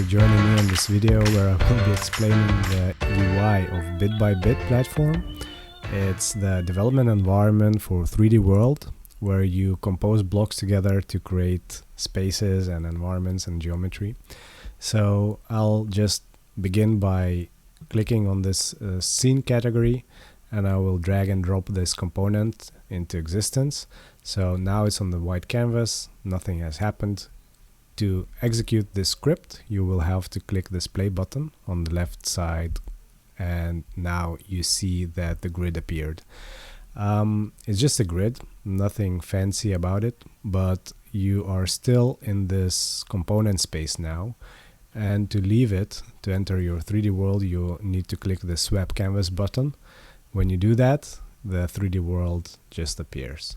joining me in this video where I will be explaining the UI of BitByBit platform. It's the development environment for 3D world where you compose blocks together to create spaces and environments and geometry. So I'll just begin by clicking on this scene category, and I will drag and drop this component into existence. So now it's on the white canvas, nothing has happened. To execute this script, you will have to click this play button on the left side, and now you see that the grid appeared. It's just a grid, nothing fancy about it, but you are still in this component space now. And to leave it, to enter your 3D world, you need to click the swap canvas button. When you do that, the 3D world just appears.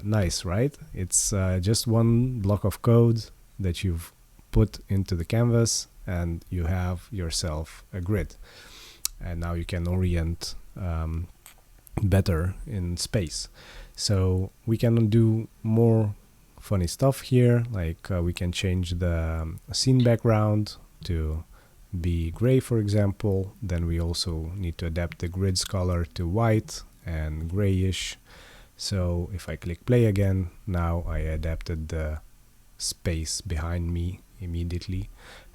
Nice, right? It's just one block of code that you've put into the canvas, and you have yourself a grid. And now you can orient better in space. So we can do more funny stuff here, like we can change the scene background to be gray, for example. Then we also need to adapt the grid's color to white and grayish. So if I click play again, now I adapted the space behind me immediately,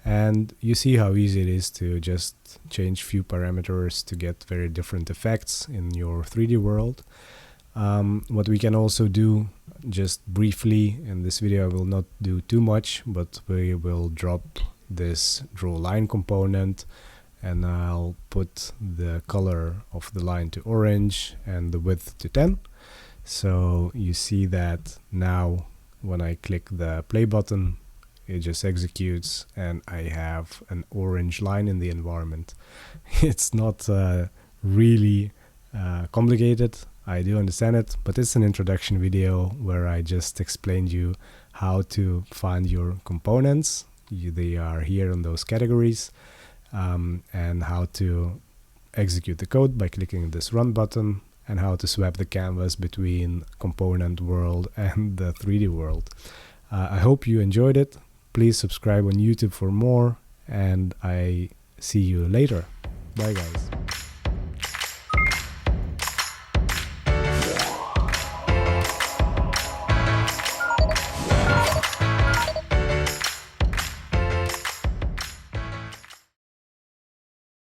and you see how easy it is to just change few parameters to get very different effects in your 3D world. What we can also do, just briefly in this video, I will not do too much, but we will drop this draw line component, and I'll put the color of the line to orange and the width to 10. So you see that now when I click the play button, it just executes and I have an orange line in the environment. It's not really complicated, I do understand it, but it's an introduction video where I just explained you how to find your components. They are here in those categories, and how to execute the code by clicking this run button, and how to swap the canvas between component world and the 3D world. I hope you enjoyed it. Please subscribe on YouTube for more, and I see you later. Bye guys.